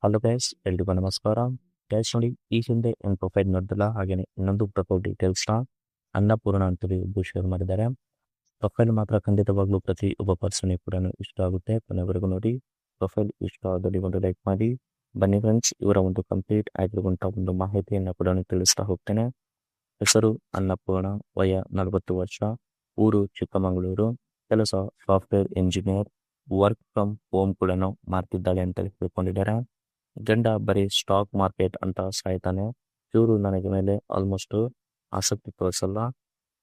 Hello guys, ಎಲ್ರಿಗೂ ನಮಸ್ಕಾರ. Guys ನೋಡಿ, ಈ ಹಿಂದೆ ಒಂದು ಪ್ರೊಫೈಲ್ ನೋಡಿದಲ್ಲ, ಹಾಗೇನೆ ಇನ್ನೊಂದು ಪ್ರೊಫೈಲ್ ಡೀಟೇಲ್ಸ್ನ ಅನ್ನಪೂರ್ಣ ಅಂತೇಳಿ ಒಬ್ಬರು ಶೇರ್ ಮಾಡಿದ್ದಾರೆ. ಪ್ರೊಫೈಲ್ ಮಾತ್ರ ಖಂಡಿತವಾಗ್ಲೂ ಪ್ರತಿ ಒಬ್ಬ ಪರ್ಸನ್ಗೆ ಕೂಡ ಇಷ್ಟ ಆಗುತ್ತೆ. ಕೊನೆವರೆಗೂ ನೋಡಿ. ಪ್ರೊಫೈಲ್ ಇಷ್ಟ ಆದಲ್ಲಿ ಒಂದು ಲೈಕ್ ಮಾಡಿ. ಬನ್ನಿ ಫ್ರೆಂಡ್ಸ್, ಇವರ ಒಂದು ಕಂಪ್ಲೀಟ್ ಆಗಿರುವಂಥ ಒಂದು ಮಾಹಿತಿಯನ್ನು ಕೂಡ ತಿಳಿಸ್ತಾ ಹೋಗ್ತೇನೆ. ಹೆಸರು ಅನ್ನಪೂರ್ಣ, ವಯ 40 ವರ್ಷ, ಊರು ಚಿಕ್ಕಮಗಳೂರು, ಕೆಲಸ software engineer, work from home ಕೂಡ ಮಾಡ್ತಿದ್ದಾಳೆ ಅಂತ ತಿಳ್ಕೊಂಡಿದ್ದಾರೆ. ಗಂಡ ಬರೀ ಸ್ಟಾಕ್ ಮಾರ್ಕೆಟ್ ಅಂತ ಸಾಯ್ತಾನೆ. ಇವರು ನನಗೆ ಮೇಲೆ ಆಲ್ಮೋಸ್ಟ್ ಆಸಕ್ತಿ ತೋರಿಸಲ್ಲ,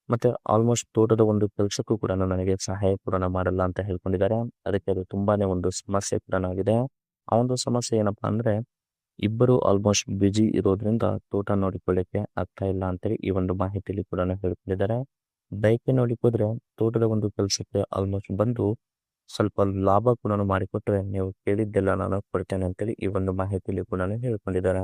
ಮತ್ತೆ ಆಲ್ಮೋಸ್ಟ್ ತೋಟದ ಒಂದು ಕೆಲಸಕ್ಕೂ ಕೂಡ ನನಗೆ ಸಹಾಯ ಕೂಡ ಮಾಡಲ್ಲ ಅಂತ ಹೇಳ್ಕೊಂಡಿದ್ದಾರೆ. ಅದಕ್ಕೆ ಅದು ತುಂಬಾನೇ ಒಂದು ಸಮಸ್ಯೆ ಕೂಡ ಆಗಿದೆ. ಆ ಒಂದು ಸಮಸ್ಯೆ ಏನಪ್ಪಾ ಅಂದ್ರೆ, ಇಬ್ಬರು ಆಲ್ಮೋಸ್ಟ್ ಬಿಜಿ ಇರೋದ್ರಿಂದ ತೋಟ ನೋಡಿಕೊಳ್ಳಿಕ್ಕೆ ಆಗ್ತಾ ಇಲ್ಲ ಅಂತೇಳಿ ಈ ಒಂದು ಮಾಹಿತಿಯಲ್ಲಿ ಕೂಡ ಹೇಳ್ಕೊಂಡಿದ್ದಾರೆ. ಬೈಕ್ ನೋಡಿಕೋದ್ರೆ ತೋಟದ ಒಂದು ಕೆಲಸಕ್ಕೆ ಆಲ್ಮೋಸ್ಟ್ ಬಂದು ಸ್ವಲ್ಪ ಲಾಭ ಕೂಡ ಮಾಡಿಕೊಟ್ರೆ ನೀವು ಕೇಳಿದ್ದೆಲ್ಲ ನಾನು ಕೊಡ್ತೇನೆ ಅಂತೇಳಿ ಈ ಒಂದು ಮಾಹಿತಿಯಲ್ಲಿ ಕೂಡ ಹೇಳ್ಕೊಂಡಿದ್ದಾರೆ.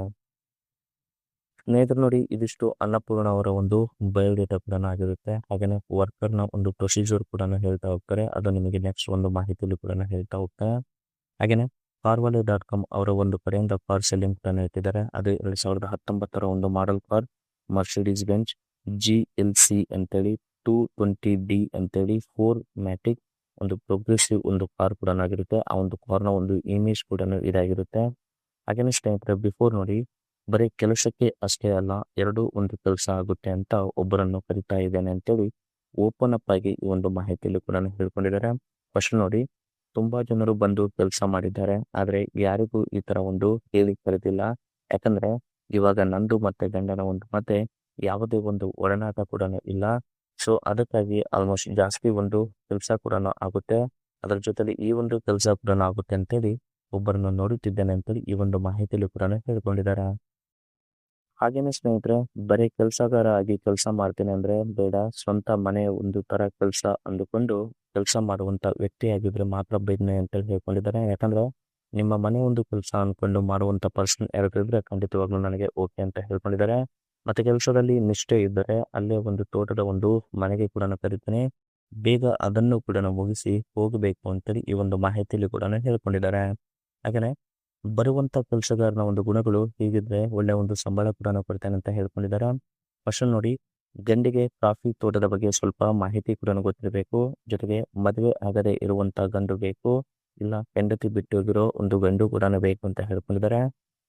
ಸ್ನೇಹಿತರು ನೋಡಿ, ಇದಿಷ್ಟು ಅನ್ನಪೂರ್ಣ ಅವರ ಒಂದು ಬಯೋಡೇಟಾ ಕೂಡ ಆಗಿರುತ್ತೆ. ಹಾಗೇನೆ ವರ್ಕರ್ನ ಒಂದು ಪ್ರೊಸೀಜರ್ ಕೂಡ ಹೇಳ್ತಾ ಹೋಗ್ತಾರೆ. ಅದು ನಿಮಗೆ ನೆಕ್ಸ್ಟ್ ಒಂದು ಮಾಹಿತಿಯಲ್ಲಿ ಕೂಡ ಹೇಳ್ತಾ ಹೋಗ್ತಾರೆ. ಹಾಗೇನೆ ಕಾರ್ವಾಲೆ.com ಅವರ ಒಂದು ಕಡೆಯಿಂದ ಕಾರ್ ಸೆಲ್ಲಿಂಗ್ ಕೂಡ ಇಟ್ಟಿದ್ದಾರೆ. ಅದು 2019 ಒಂದು model car Mercedes bench GLC ಅಂತೇಳಿ 220D ಅಂತೇಳಿ 4 ಮ್ಯಾಟಿಕ್ ಒಂದು ಪ್ರೋಗ್ರೆಸಿವ್ ಒಂದು ಕಾರ್ ಕೂಡ ಆಗಿರುತ್ತೆ. ಆ ಒಂದು ಕಾರ್ನ ಒಂದು ಇಮೇಜ್ ಕೂಡ ಇದಾಗಿರುತ್ತೆ. ಹಾಗೇನೆ ಸ್ನೇಹಿತರೆ, ಬಿಫೋರ್ ನೋಡಿ, ಬರೀ ಕೆಲಸಕ್ಕೆ ಅಷ್ಟೇ ಅಲ್ಲ, ಎರಡು ಒಂದು ಕೆಲಸ ಆಗುತ್ತೆ ಅಂತ ಒಬ್ಬರನ್ನು ಕರಿತಾ ಇದ್ದೇನೆ ಅಂತೇಳಿ ಓಪನ್ ಅಪ್ ಆಗಿ ಈ ಒಂದು ಮಾಹಿತಿಯಲ್ಲಿ ಕೂಡ ಹೇಳ್ಕೊಂಡಿದ್ದಾರೆ. ಫಸ್ಟ್ ನೋಡಿ, ತುಂಬಾ ಜನರು ಬಂದು ಕೆಲಸ ಮಾಡಿದ್ದಾರೆ, ಆದ್ರೆ ಯಾರಿಗೂ ಈ ತರ ಒಂದು ಹೇಳಿ ಕರೆದಿಲ್ಲ. ಯಾಕಂದ್ರೆ ಇವಾಗ ನಂದು ಮತ್ತೆ ಗಂಡನ ಒಂದು ಮತ್ತೆ ಯಾವುದೇ ಒಂದು ಒಡನಾಟ ಕೂಡ ಇಲ್ಲ. ಸೊ ಅದಕ್ಕಾಗಿ ಆಲ್ಮೋಸ್ಟ್ ಜಾಸ್ತಿ ಒಂದು ಕೆಲಸ ಕೂಡ ಆಗುತ್ತೆ. ಅದರ ಜೊತೆಲಿ ಈ ಒಂದು ಕೆಲಸ ಕೂಡ ಆಗುತ್ತೆ ಅಂತೇಳಿ ಒಬ್ಬರನ್ನು ನೋಡುತ್ತಿದ್ದೇನೆ ಅಂತೇಳಿ ಈ ಒಂದು ಮಾಹಿತಿಯಲ್ಲಿ ಕೂಡ ಹೇಳ್ಕೊಂಡಿದ್ದಾರೆ. ಹಾಗೇನೆ ಸ್ನೇಹಿತರೆ, ಬರೀ ಕೆಲಸಗಾರ ಆಗಿ ಕೆಲಸ ಮಾಡ್ತೇನೆ ಅಂದ್ರೆ ಬೇಡ, ಸ್ವಂತ ಮನೆ ಒಂದು ತರ ಕೆಲಸ ಅಂದುಕೊಂಡು ಕೆಲಸ ಮಾಡುವಂತ ವ್ಯಕ್ತಿ ಆಗಿದ್ರೆ ಮಾತ್ರ ಬೇಗನೆ ಅಂತ ಹೇಳ್ಕೊಂಡಿದ್ದಾರೆ. ಯಾಕಂದ್ರೆ ನಿಮ್ಮ ಮನೆ ಒಂದು ಕೆಲಸ ಅನ್ಕೊಂಡು ಮಾಡುವಂತ ಪರ್ಸನ್ ಯಾರಿದ್ರೆ ಖಂಡಿತವಾಗ್ಲೂ ನನಗೆ ಓಕೆ ಅಂತ ಹೇಳ್ಕೊಂಡಿದ್ದಾರೆ. ಮತ್ತೆ ಕೆಲಸದಲ್ಲಿ ನಿಷ್ಠೆ ಇದ್ದರೆ ಅಲ್ಲೇ ಒಂದು ತೋಟದ ಒಂದು ಮನೆಗೆ ಕೂಡ ಕರೀತೇನೆ, ಬೇಗ ಅದನ್ನು ಕೂಡ ಮುಗಿಸಿ ಹೋಗಬೇಕು ಅಂತೇಳಿ ಈ ಒಂದು ಮಾಹಿತಿಯಲ್ಲಿ ಕೂಡ ಹೇಳ್ಕೊಂಡಿದ್ದಾರೆ. ಹಾಗೇನೆ ಬರುವಂತ ಕೆಲಸಗಾರನ ಒಂದು ಗುಣಗಳು ಹೀಗಿದ್ರೆ ಒಳ್ಳೆ ಒಂದು ಸಂಬಳ ಕೂಡ ಕೊಡ್ತೇನೆ ಅಂತ ಹೇಳ್ಕೊಂಡಿದ್ದಾರೆ. ಫಸ್ಟ್ ನೋಡಿ, ಗಂಡಿಗೆ ಕಾಫಿ ತೋಟದ ಬಗ್ಗೆ ಸ್ವಲ್ಪ ಮಾಹಿತಿ ಕೂಡ ಗೊತ್ತಿರಬೇಕು. ಜೊತೆಗೆ ಮದುವೆ ಆಗದೆ ಇರುವಂತ ಗಂಡು ಬೇಕು, ಇಲ್ಲ ಹೆಂಡತಿ ಬಿಟ್ಟೋಗಿರೋ ಒಂದು ಗಂಡು ಕೂಡ ಬೇಕು ಅಂತ ಹೇಳ್ಕೊಂಡಿದ್ದಾರೆ.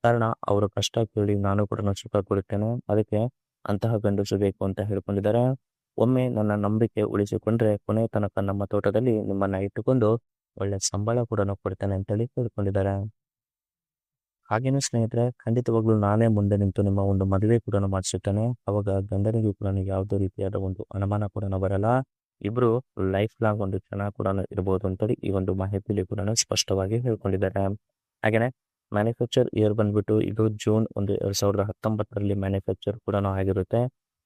ಕಾರಣ ಅವರ ಕಷ್ಟ ಕೇಳಿ ನಾನು ಕೂಡ ಸುಖ ಕೊಡುತ್ತೇನೆ, ಅದಕ್ಕೆ ಅಂತಹ ಗಂಡಸು ಬೇಕು ಅಂತ ಹೇಳ್ಕೊಂಡಿದ್ದಾರೆ. ಒಮ್ಮೆ ನನ್ನ ನಂಬಿಕೆ ಉಳಿಸಿಕೊಂಡ್ರೆ ಕೊನೆ ತನಕ ನಮ್ಮ ತೋಟದಲ್ಲಿ ನಿಮ್ಮನ್ನ ಇಟ್ಟುಕೊಂಡು ಒಳ್ಳೆ ಸಂಬಳ ಕೂಡ ಕೊಡ್ತೇನೆ ಅಂತೇಳಿ ಹೇಳ್ಕೊಂಡಿದ್ದಾರೆ. ಹಾಗೇನು ಸ್ನೇಹಿತರೆ, ಖಂಡಿತವಾಗ್ಲೂ ನಾನೇ ಮುಂದೆ ನಿಂತು ನಿಮ್ಮ ಒಂದು ಮದುವೆ ಕೂಡ ಮಾಡಿಸುತ್ತೇನೆ. ಅವಾಗ ಗಂಡನಿಗೂ ಕೂಡ ಯಾವುದೇ ರೀತಿಯಾದ ಒಂದು ಅನುಮಾನ ಕೂಡ ಬರಲ್ಲ. ಇಬ್ರು ಲೈಫ್ ಲಾಂಗ್ ಒಂದು ಚೆನ್ನಾಗಿ ಕೂಡ ಇರಬಹುದು ಅಂತೇಳಿ ಈ ಒಂದು ಮಾಹಿತಿಯಲ್ಲಿ ಕೂಡ ಸ್ಪಷ್ಟವಾಗಿ ಹೇಳ್ಕೊಂಡಿದ್ದಾರೆ. ಹಾಗೇನೆ ಮ್ಯಾನುಫ್ಯಾಕ್ಚರ್ ಇಯರ್ ಬಂದ್ಬಿಟ್ಟು ಇದು ಜೂನ್ 2019 ಮ್ಯಾನುಫ್ಯಾಕ್ಚರ್ ಕೂಡ ಆಗಿರುತ್ತೆ.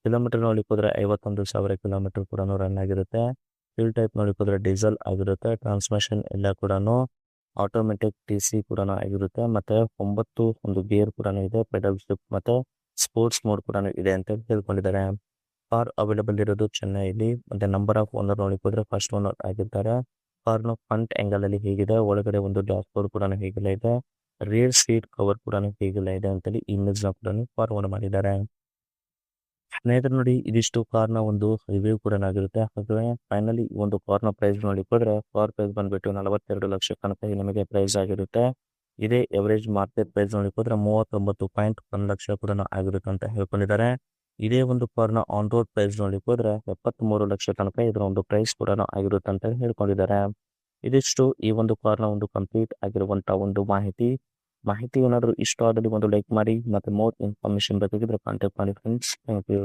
ಕಿಲೋಮೀಟರ್ ನೋಡಿಕೋದ್ರೆ 51,000 ಕಿಲೋಮೀಟರ್ ಕೂಡ ರನ್ ಆಗಿರುತ್ತೆ. ಫ್ಯೂಲ್ ಟೈಪ್ ನೋಡಿಕೋದ್ರೆ ಡೀಸೆಲ್ ಆಗಿರುತ್ತೆ. ಟ್ರಾನ್ಸ್ಮಿಷನ್ ಎಲ್ಲ ಕೂಡ ಆಟೋಮೆಟಿಕ್ TC ಕೂಡ ಆಗಿರುತ್ತೆ. ಮತ್ತೆ 9 ಒಂದು ಗೇರ್ ಕೂಡ ಇದೆ. ಪೆಡಲ್ ಶಿಫ್ಟ್ ಮತ್ತೆ ಸ್ಪೋರ್ಟ್ಸ್ ಮೋಡ್ ಕೂಡ ಇದೆ ಅಂತ ಹೇಳ್ಕೊಂಡಿದ್ದಾರೆ. ಕಾರ್ ಅವೈಲೇಬಲ್ ಇರೋದು ಚೆನ್ನೈಲಿ. ಮತ್ತೆ ನಂಬರ್ ಆಫ್ ಓನರ್ ನೋಡಿಕೋದ್ರೆ ಫಸ್ಟ್ ಓನರ್ ಆಗಿದ್ದಾರೆ. ಕಾರ್ನ ಫ್ರಂಟ್ ಆಂಗಲ್ ಅಲ್ಲಿ ಹೇಗಿದೆ, ಒಳಗಡೆ ಒಂದು ಡ್ಯಾಶ್ ಬೋರ್ಡ್ ಕೂಡ ಹೇಗೆಲ್ಲ ಇದೆ, ರೇರ್ ಸೀಟ್ ಕವರ್ ಕೂಡ ಹೇಗೆಲ್ಲ ಇದೆ ಅಂತೇಳಿ ಇಮೇಜ್ ನ ಕೂಡ ಫಾರ್ವರ್ಡ್ ಮಾಡಿದ್ದಾರೆ. ಸ್ನೇಹಿತರು ನೋಡಿ, ಇದಿಷ್ಟು ಕಾರ್ನ ಒಂದು ರಿವ್ಯೂ ಕೂಡ ಆಗಿರುತ್ತೆ. ಹಾಗೆ ಫೈನಲಿ ಈ ಒಂದು ಕಾರ್ನ ಪ್ರೈಸ್ ನೋಡಿಕೊಂಡ್ರೆ ಕಾರ್ ಪ್ರೈಸ್ ಬಂದ್ಬಿಟ್ಟು 42 ಲಕ್ಷ ತನಕ ನಿಮಗೆ ಪ್ರೈಸ್ ಆಗಿರುತ್ತೆ. ಇದೇ ಎವರೇಜ್ ಮಾರ್ಕೆಟ್ ಪ್ರೈಸ್ ನೋಡಿಕೊಂಡ್ರೆ 39.1 ಲಕ್ಷ ಕೂಡ ಆಗಿರುತ್ತೆ ಅಂತ ಹೇಳ್ಕೊಂಡಿದ್ದಾರೆ. ಇದೇ ಒಂದು ಕಾರ್ನ ಆನ್ ರೋಡ್ ಪ್ರೈಸ್ ನೋಡಿಕೊಂಡ್ರೆ 73 ಲಕ್ಷ ತನಕ ಇದರ ಒಂದು ಪ್ರೈಸ್ ಕೂಡ ಆಗಿರುತ್ತೆ ಅಂತ ಹೇಳ್ಕೊಂಡಿದ್ದಾರೆ. ಇದಿಷ್ಟು ಈ ಒಂದು ಕಾರ್ನ ಒಂದು ಕಂಪ್ಲೀಟ್ ಆಗಿರುವಂತಹ ಒಂದು ಮಾಹಿತಿ ಏನಾದರೂ ಇಷ್ಟ ಆದಲ್ಲಿ ಒಂದು ಲೈಕ್ ಮಾಡಿ. ಮತ್ತೆ ಮೋರ್ ಇನ್ಫಾರ್ಮೇಶನ್ ಬೇಕಾಗಿದ್ರೆ ಕಾಂಟ್ಯಾಕ್ಟ್ ಮಾಡಿ ಫ್ರೆಂಡ್ಸ್. Thank you.